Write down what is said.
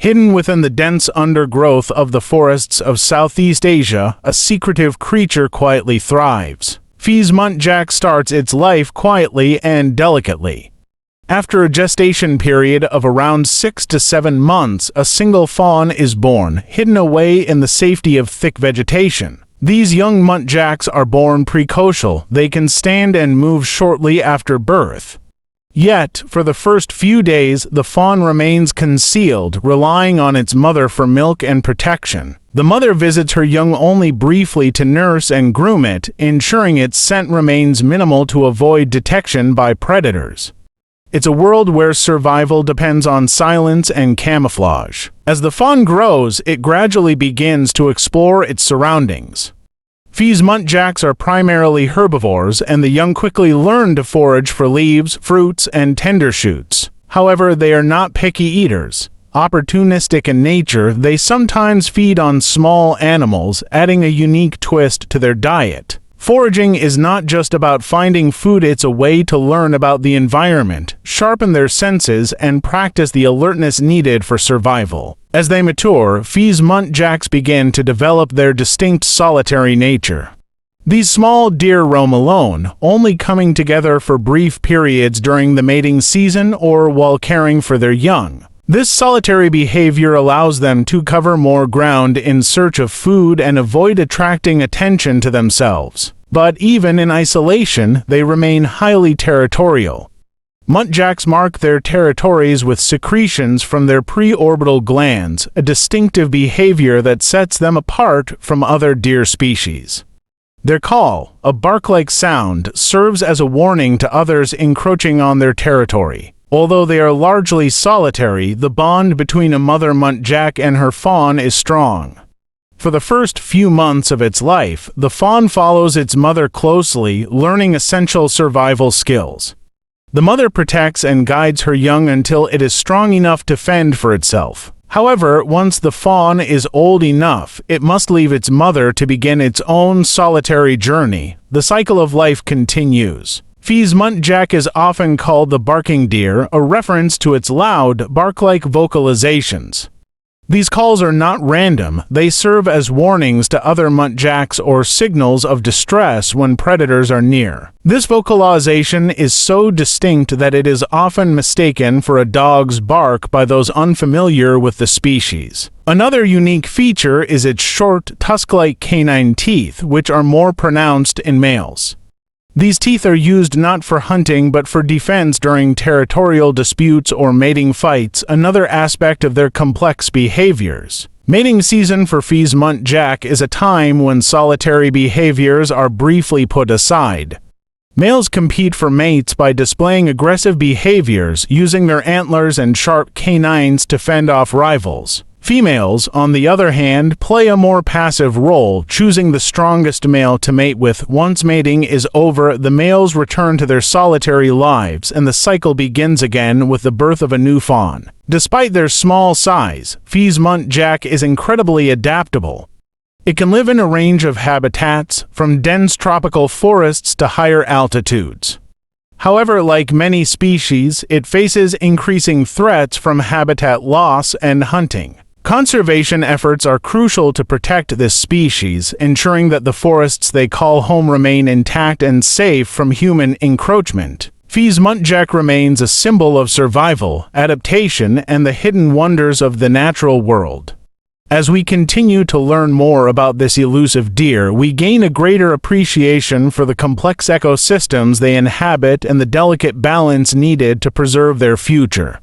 Hidden within the dense undergrowth of the forests of Southeast Asia, a secretive creature quietly thrives. Fea Muntjac starts its life quietly and delicately. After a gestation period of around 6 to 7 months, a single fawn is born, hidden away in the safety of thick vegetation. These young Muntjacs are born precocial. They can stand and move shortly after birth. Yet, for the first few days, the fawn remains concealed, relying on its mother for milk and protection. The mother visits her young only briefly to nurse and groom it, ensuring its scent remains minimal to avoid detection by predators. It's a world where survival depends on silence and camouflage. As the fawn grows, it gradually begins to explore its surroundings. Fea Muntjacs are primarily herbivores, and the young quickly learn to forage for leaves, fruits, and tender shoots. However, they are not picky eaters. Opportunistic in nature, they sometimes feed on small animals, adding a unique twist to their diet. Foraging is not just about finding food, it's a way to learn about the environment, sharpen their senses, and practice the alertness needed for survival. As they mature, Fea Muntjacs begin to develop their distinct solitary nature. These small deer roam alone, only coming together for brief periods during the mating season or while caring for their young. This solitary behavior allows them to cover more ground in search of food and avoid attracting attention to themselves. But even in isolation, they remain highly territorial. Muntjacs mark their territories with secretions from their preorbital glands, a distinctive behavior that sets them apart from other deer species. Their call, a bark-like sound, serves as a warning to others encroaching on their territory. Although they are largely solitary, the bond between a mother Muntjac and her fawn is strong. For the first few months of its life, the fawn follows its mother closely, learning essential survival skills. The mother protects and guides her young until it is strong enough to fend for itself. However, once the fawn is old enough, it must leave its mother to begin its own solitary journey. The cycle of life continues. Fea Muntjac is often called the barking deer, a reference to its loud, bark-like vocalizations. These calls are not random, they serve as warnings to other Muntjacs or signals of distress when predators are near. This vocalization is so distinct that it is often mistaken for a dog's bark by those unfamiliar with the species. Another unique feature is its short, tusk-like canine teeth, which are more pronounced in males. These teeth are used not for hunting but for defense during territorial disputes or mating fights, another aspect of their complex behaviors. Mating season for Fea Muntjac is a time when solitary behaviors are briefly put aside. Males compete for mates by displaying aggressive behaviors, using their antlers and sharp canines to fend off rivals. Females, on the other hand, play a more passive role, choosing the strongest male to mate with. Once mating is over, the males return to their solitary lives, and the cycle begins again with the birth of a new fawn. Despite their small size, Fea Muntjac is incredibly adaptable. It can live in a range of habitats, from dense tropical forests to higher altitudes. However, like many species, it faces increasing threats from habitat loss and hunting. Conservation efforts are crucial to protect this species, ensuring that the forests they call home remain intact and safe from human encroachment. Fea Muntjac remains a symbol of survival, adaptation, and the hidden wonders of the natural world. As we continue to learn more about this elusive deer, we gain a greater appreciation for the complex ecosystems they inhabit and the delicate balance needed to preserve their future.